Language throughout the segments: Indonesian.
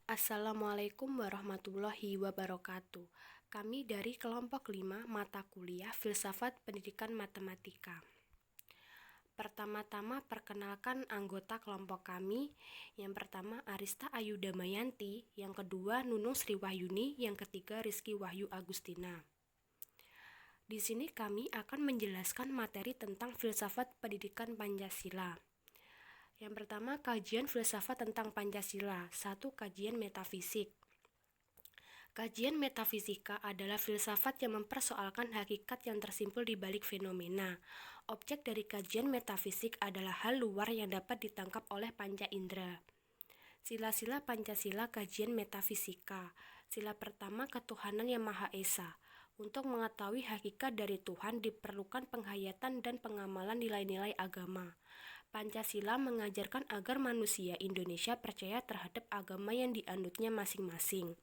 Assalamualaikum warahmatullahi wabarakatuh. Kami dari kelompok 5 mata kuliah Filsafat Pendidikan Matematika. Pertama-tama perkenalkan anggota kelompok kami. Yang pertama Arista Ayu Damayanti, yang kedua Nunung Sri Wahyuni, yang ketiga Rizky Wahyu Agustina. Di sini kami akan menjelaskan materi tentang filsafat pendidikan Pancasila. Yang pertama, kajian filsafat tentang Pancasila. 1. Kajian metafisik. Kajian metafisika adalah filsafat yang mempersoalkan hakikat yang tersimpul di balik fenomena. Objek dari kajian metafisik adalah hal luar yang dapat ditangkap oleh panca indera. Sila-sila Pancasila kajian metafisika. Sila pertama, ketuhanan yang Maha Esa. Untuk mengetahui hakikat dari Tuhan diperlukan penghayatan dan pengamalan nilai-nilai agama. Pancasila mengajarkan agar manusia Indonesia percaya terhadap agama yang dianutnya masing-masing.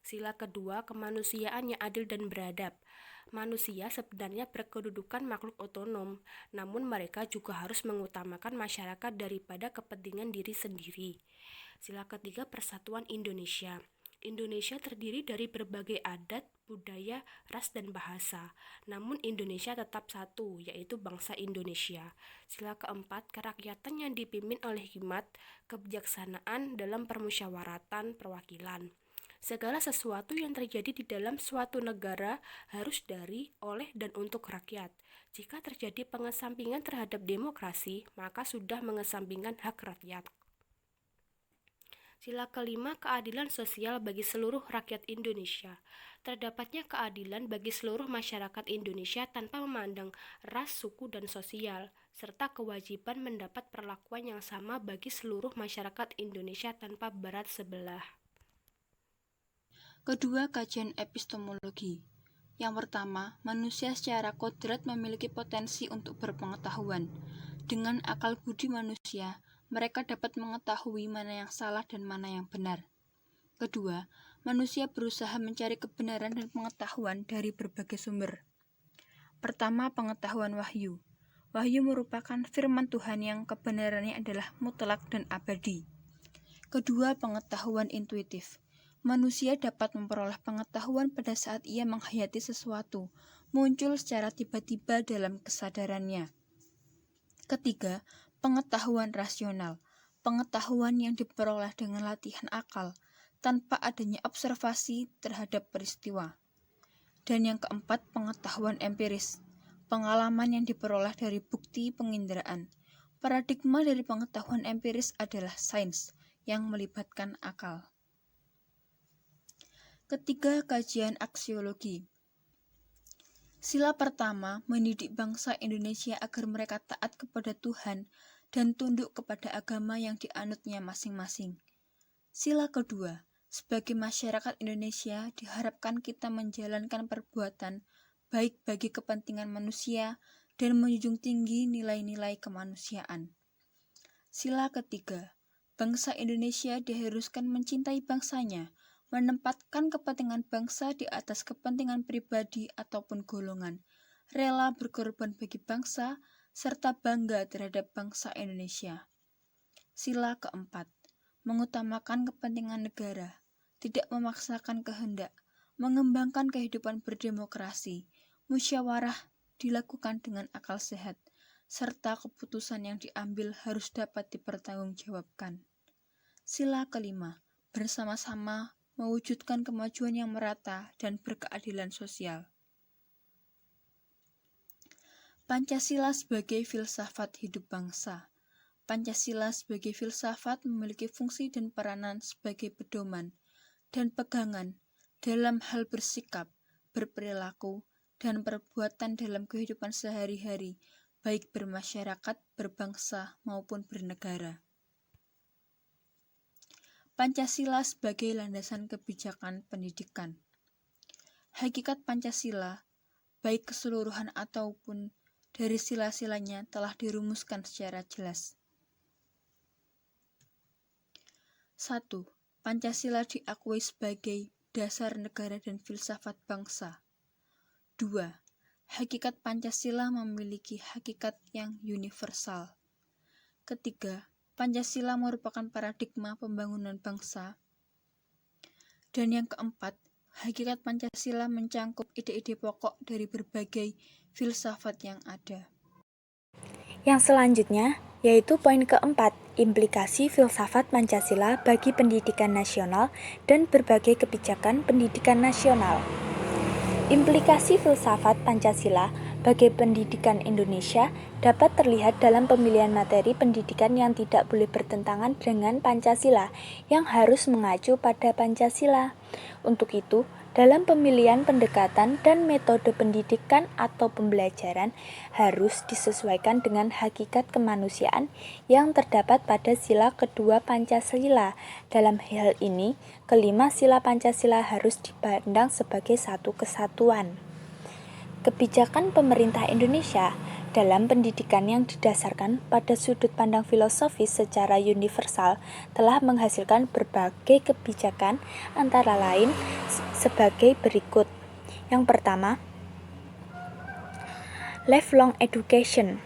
Sila kedua, kemanusiaan yang adil dan beradab. Manusia sebenarnya berkedudukan makhluk otonom, namun mereka juga harus mengutamakan masyarakat daripada kepentingan diri sendiri. Sila ketiga, persatuan Indonesia. Indonesia terdiri dari berbagai adat, budaya, ras, dan bahasa. Namun Indonesia tetap satu, yaitu bangsa Indonesia. Sila keempat, kerakyatan yang dipimpin oleh hikmat, kebijaksanaan dalam permusyawaratan perwakilan. Segala sesuatu yang terjadi di dalam suatu negara harus dari, oleh, dan untuk rakyat. Jika terjadi pengesampingan terhadap demokrasi, maka sudah mengesampingkan hak rakyat. Sila kelima, keadilan sosial bagi seluruh rakyat Indonesia. Terdapatnya keadilan bagi seluruh masyarakat Indonesia tanpa memandang ras, suku, dan sosial, serta kewajiban mendapat perlakuan yang sama bagi seluruh masyarakat Indonesia tanpa berat sebelah. Kedua, kajian epistemologi. Yang pertama, manusia secara kodrat memiliki potensi untuk berpengetahuan. Dengan akal budi manusia, mereka dapat mengetahui mana yang salah dan mana yang benar. Kedua, manusia berusaha mencari kebenaran dan pengetahuan dari berbagai sumber. Pertama, pengetahuan wahyu. Wahyu merupakan firman Tuhan yang kebenarannya adalah mutlak dan abadi. Kedua, pengetahuan intuitif. Manusia dapat memperoleh pengetahuan pada saat ia menghayati sesuatu, muncul secara tiba-tiba dalam kesadarannya. Ketiga, pengetahuan rasional. Pengetahuan yang diperoleh dengan latihan akal, tanpa adanya observasi terhadap peristiwa. Dan yang keempat, pengetahuan empiris. Pengalaman yang diperoleh dari bukti penginderaan. Paradigma dari pengetahuan empiris adalah sains yang melibatkan akal. Ketiga, kajian aksiologi. Sila pertama, mendidik bangsa Indonesia agar mereka taat kepada Tuhan dan tunduk kepada agama yang dianutnya masing-masing. Sila kedua, sebagai masyarakat Indonesia diharapkan kita menjalankan perbuatan baik bagi kepentingan manusia dan menjunjung tinggi nilai-nilai kemanusiaan. Sila ketiga, bangsa Indonesia diharuskan mencintai bangsanya, menempatkan kepentingan bangsa di atas kepentingan pribadi ataupun golongan, rela berkorban bagi bangsa, serta bangga terhadap bangsa Indonesia. Sila keempat, mengutamakan kepentingan negara, tidak memaksakan kehendak, mengembangkan kehidupan berdemokrasi, musyawarah dilakukan dengan akal sehat, serta keputusan yang diambil harus dapat dipertanggungjawabkan. Sila kelima, bersama-sama mewujudkan kemajuan yang merata dan berkeadilan sosial. Pancasila sebagai filsafat hidup bangsa. Pancasila sebagai filsafat memiliki fungsi dan peranan sebagai pedoman dan pegangan dalam hal bersikap, berperilaku, dan perbuatan dalam kehidupan sehari-hari, baik bermasyarakat, berbangsa, maupun bernegara. Pancasila sebagai landasan kebijakan pendidikan. Hakikat Pancasila, baik keseluruhan ataupun dari sila-silanya telah dirumuskan secara jelas. 1. Pancasila diakui sebagai dasar negara dan filsafat bangsa. 2. Hakikat Pancasila memiliki hakikat yang universal. Ketiga, Pancasila merupakan paradigma pembangunan bangsa. Dan yang keempat, hakikat Pancasila mencangkup ide-ide pokok dari berbagai filsafat yang ada. Yang selanjutnya yaitu poin keempat, implikasi filsafat Pancasila bagi pendidikan nasional dan berbagai kebijakan pendidikan nasional. Implikasi filsafat Pancasila bagi pendidikan Indonesia dapat terlihat dalam pemilihan materi pendidikan yang tidak boleh bertentangan dengan Pancasila, yang harus mengacu pada Pancasila. Untuk itu, dalam pemilihan pendekatan dan metode pendidikan atau pembelajaran harus disesuaikan dengan hakikat kemanusiaan yang terdapat pada sila kedua Pancasila. Dalam hal ini, kelima sila Pancasila harus dipandang sebagai satu kesatuan. Kebijakan pemerintah Indonesia dalam pendidikan yang didasarkan pada sudut pandang filosofis secara universal telah menghasilkan berbagai kebijakan, antara lain sebagai berikut. Yang pertama, lifelong education.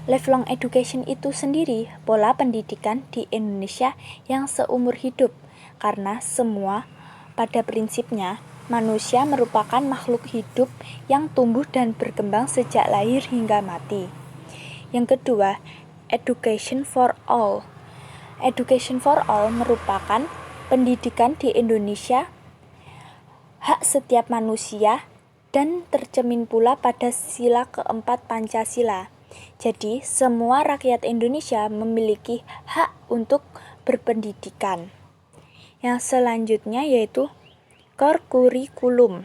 Lifelong education itu sendiri pola pendidikan di Indonesia yang seumur hidup, karena semua pada prinsipnya manusia merupakan makhluk hidup yang tumbuh dan berkembang sejak lahir hingga mati. Yang kedua, education for all. Education for all merupakan pendidikan di Indonesia hak setiap manusia dan tercermin pula pada sila keempat Pancasila. Jadi, semua rakyat Indonesia memiliki hak untuk berpendidikan. Yang selanjutnya yaitu core curriculum.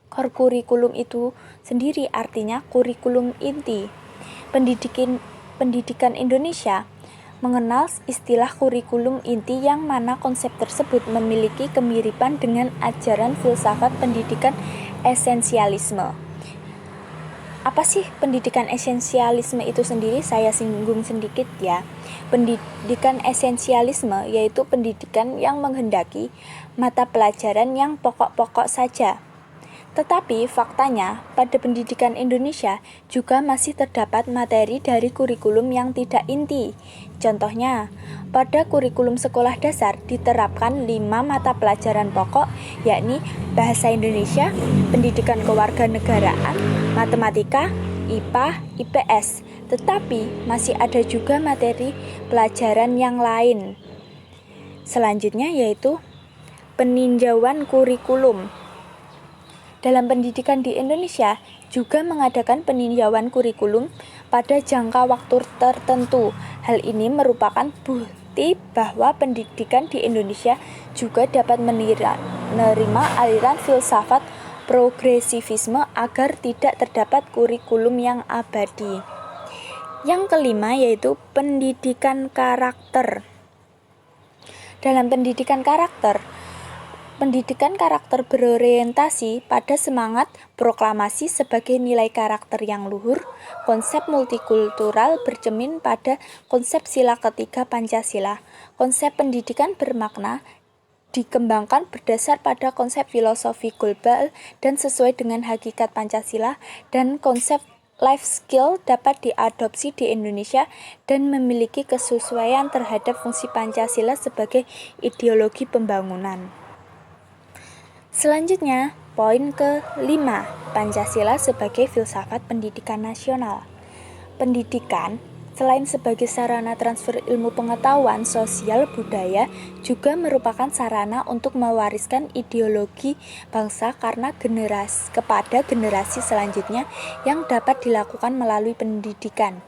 Core curriculum itu sendiri artinya kurikulum inti. Pendidikan Indonesia mengenal istilah kurikulum inti yang mana konsep tersebut memiliki kemiripan dengan ajaran filsafat pendidikan esensialisme. Apa sih pendidikan esensialisme itu sendiri? Saya singgung sedikit ya. Pendidikan esensialisme yaitu pendidikan yang menghendaki mata pelajaran yang pokok-pokok saja. Tetapi faktanya, pada pendidikan Indonesia juga masih terdapat materi dari kurikulum yang tidak inti. Contohnya, pada kurikulum sekolah dasar diterapkan 5 mata pelajaran pokok, yakni Bahasa Indonesia, Pendidikan Kewarganegaraan, Matematika, IPA, IPS. Tetapi masih ada juga materi pelajaran yang lain. Selanjutnya yaitu peninjauan kurikulum. Dalam pendidikan di Indonesia juga mengadakan peninjauan kurikulum pada jangka waktu tertentu. Hal ini merupakan bukti bahwa pendidikan di Indonesia juga dapat menerima aliran filsafat progresivisme agar tidak terdapat kurikulum yang abadi. Yang kelima yaitu pendidikan karakter. Dalam pendidikan karakter berorientasi pada semangat proklamasi sebagai nilai karakter yang luhur. Konsep multikultural bercermin pada konsep sila ketiga Pancasila. Konsep pendidikan bermakna dikembangkan berdasar pada konsep filosofi global dan sesuai dengan hakikat Pancasila, dan konsep life skill dapat diadopsi di Indonesia dan memiliki kesesuaian terhadap fungsi Pancasila sebagai ideologi pembangunan. Selanjutnya, poin ke-5, Pancasila sebagai filsafat pendidikan nasional. Pendidikan, selain sebagai sarana transfer ilmu pengetahuan sosial budaya, juga merupakan sarana untuk mewariskan ideologi bangsa kepada generasi selanjutnya yang dapat dilakukan melalui pendidikan.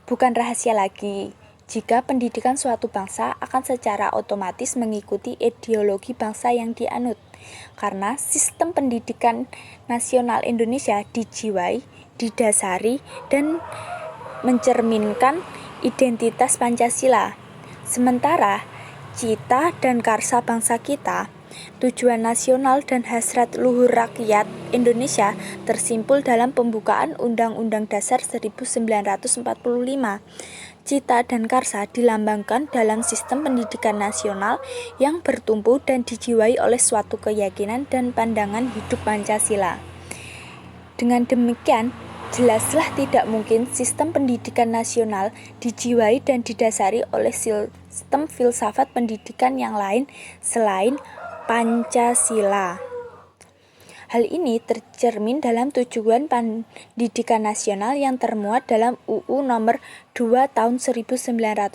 Bukan rahasia lagi jika pendidikan suatu bangsa akan secara otomatis mengikuti ideologi bangsa yang dianut. Karena sistem pendidikan nasional Indonesia dijiwai, didasari, dan mencerminkan identitas Pancasila. Sementara cita dan karsa bangsa kita, tujuan nasional dan hasrat luhur rakyat Indonesia tersimpul dalam pembukaan Undang-Undang Dasar 1945. Cita dan karsa dilambangkan dalam sistem pendidikan nasional yang bertumpu dan dijiwai oleh suatu keyakinan dan pandangan hidup Pancasila. Dengan demikian, Jelaslah tidak mungkin sistem pendidikan nasional dijiwai dan didasari oleh sistem filsafat pendidikan yang lain selain Pancasila. Hal ini tercermin dalam tujuan pendidikan nasional yang termuat dalam UU Nomor 2 Tahun 1989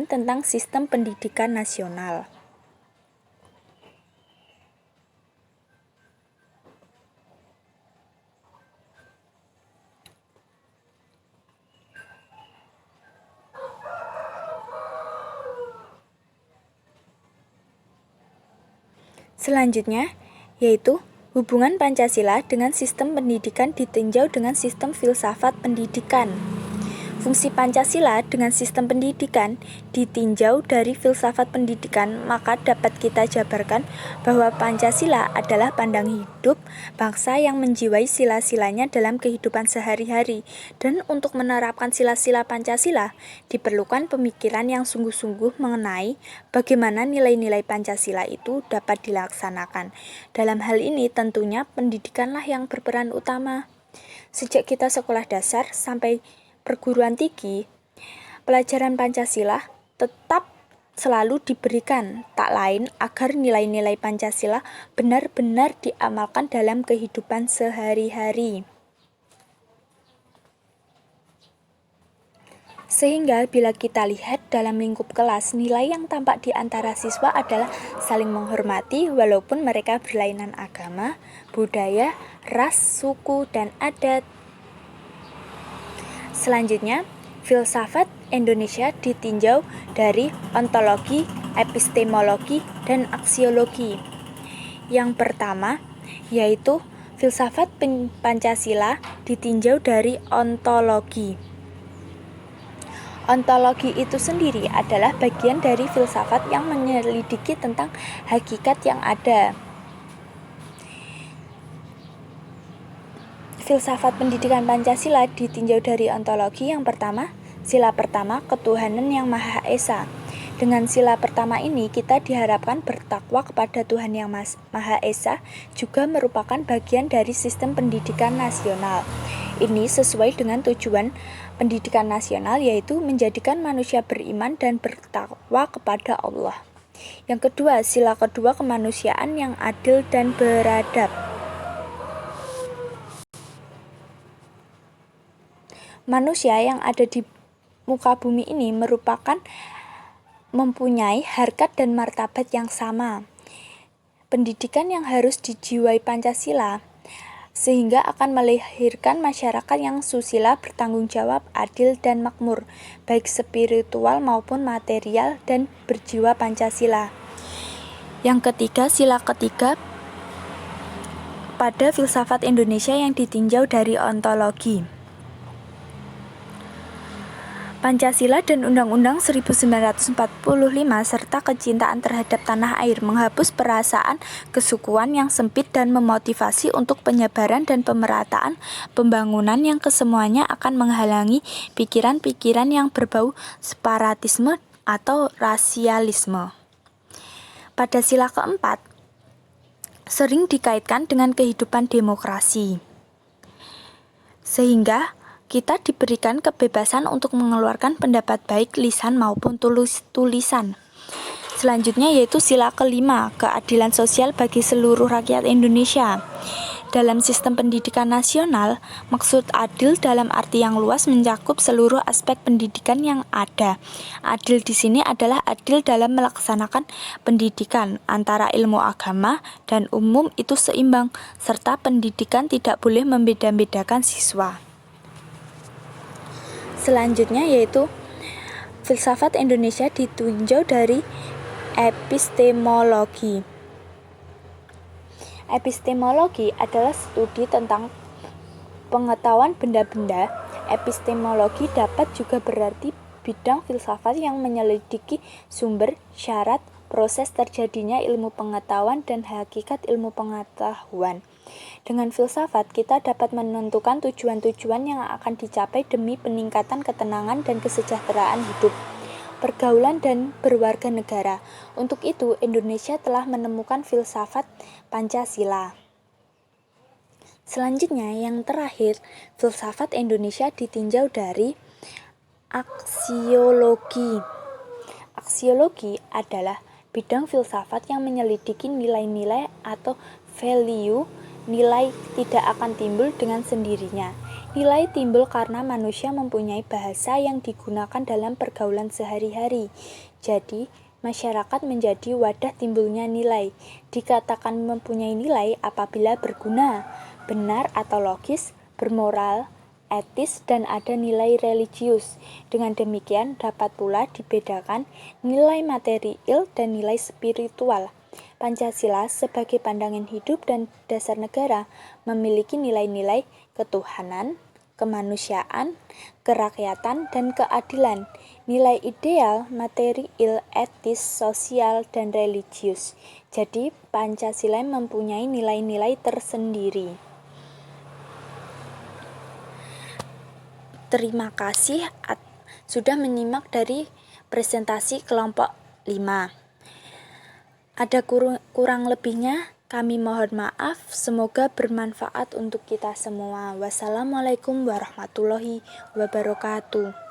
tentang Sistem Pendidikan Nasional. Selanjutnya, yaitu hubungan Pancasila dengan sistem pendidikan ditinjau dengan sistem filsafat pendidikan. Fungsi Pancasila dengan sistem pendidikan ditinjau dari filsafat pendidikan, maka dapat kita jabarkan bahwa Pancasila adalah pandang hidup bangsa yang menjiwai sila-silanya dalam kehidupan sehari-hari. Dan untuk menerapkan sila-sila Pancasila, diperlukan pemikiran yang sungguh-sungguh mengenai bagaimana nilai-nilai Pancasila itu dapat dilaksanakan. Dalam hal ini tentunya pendidikanlah yang berperan utama. Sejak kita sekolah dasar sampai perguruan tinggi, pelajaran Pancasila tetap selalu diberikan, tak lain agar nilai-nilai Pancasila benar-benar diamalkan dalam kehidupan sehari-hari. Sehingga bila kita lihat dalam lingkup kelas, nilai yang tampak di antara siswa adalah saling menghormati walaupun mereka berlainan agama, budaya, ras, suku, dan adat. Selanjutnya, filsafat Indonesia ditinjau dari ontologi, epistemologi, dan aksiologi. Yang pertama, yaitu filsafat Pancasila ditinjau dari ontologi. Ontologi itu sendiri adalah bagian dari filsafat yang menyelidiki tentang hakikat yang ada. Filsafat pendidikan Pancasila ditinjau dari ontologi. Yang pertama, sila pertama, ketuhanan yang Maha Esa. Dengan sila pertama ini, kita diharapkan bertakwa kepada Tuhan yang Maha Esa, juga merupakan bagian dari sistem pendidikan nasional. Ini sesuai dengan tujuan pendidikan nasional, yaitu menjadikan manusia beriman dan bertakwa kepada Allah. Yang kedua, sila kedua, kemanusiaan yang adil dan beradab. Manusia yang ada di muka bumi ini mempunyai harkat dan martabat yang sama. Pendidikan yang harus dijiwai Pancasila sehingga akan melahirkan masyarakat yang susila, bertanggung jawab, adil, dan makmur, baik spiritual maupun material, dan berjiwa Pancasila. Yang ketiga, sila ketiga pada filsafat Indonesia yang ditinjau dari ontologi. Pancasila dan Undang-Undang 1945 serta kecintaan terhadap tanah air menghapus perasaan kesukuan yang sempit dan memotivasi untuk penyebaran dan pemerataan pembangunan yang kesemuanya akan menghalangi pikiran-pikiran yang berbau separatisme atau rasialisme. Pada sila keempat, sering dikaitkan dengan kehidupan demokrasi, sehingga kita diberikan kebebasan untuk mengeluarkan pendapat baik lisan maupun tulisan. Selanjutnya yaitu sila kelima, keadilan sosial bagi seluruh rakyat Indonesia. Dalam sistem pendidikan nasional, maksud adil dalam arti yang luas mencakup seluruh aspek pendidikan yang ada. Adil di sini adalah adil dalam melaksanakan pendidikan, antara ilmu agama dan umum itu seimbang, serta pendidikan tidak boleh membeda-bedakan siswa. Selanjutnya yaitu filsafat Indonesia ditinjau dari epistemologi. Epistemologi adalah studi tentang pengetahuan benda-benda. Epistemologi dapat juga berarti bidang filsafat yang menyelidiki sumber, syarat, proses terjadinya ilmu pengetahuan dan hakikat ilmu pengetahuan. Dengan filsafat, kita dapat menentukan tujuan-tujuan yang akan dicapai demi peningkatan ketenangan dan kesejahteraan hidup, pergaulan, dan berwarga negara. Untuk itu, Indonesia telah menemukan filsafat Pancasila. Selanjutnya, yang terakhir, filsafat Indonesia ditinjau dari aksiologi. Aksiologi adalah bidang filsafat yang menyelidiki nilai-nilai atau value. Nilai tidak akan timbul dengan sendirinya. Nilai timbul karena manusia mempunyai bahasa yang digunakan dalam pergaulan sehari-hari. Jadi, masyarakat menjadi wadah timbulnya nilai. Dikatakan mempunyai nilai apabila berguna, benar atau logis, bermoral, etis, dan ada nilai religius. Dengan demikian dapat pula dibedakan nilai material dan nilai spiritual. Pancasila sebagai pandangan hidup dan dasar negara memiliki nilai-nilai ketuhanan, kemanusiaan, kerakyatan, dan keadilan. Nilai ideal, material, etis, sosial, dan religius. Jadi Pancasila mempunyai nilai-nilai tersendiri. Terima kasih sudah menyimak dari presentasi kelompok 5. Ada kurang lebihnya, kami mohon maaf. Semoga bermanfaat untuk kita semua. Wassalamualaikum warahmatullahi wabarakatuh.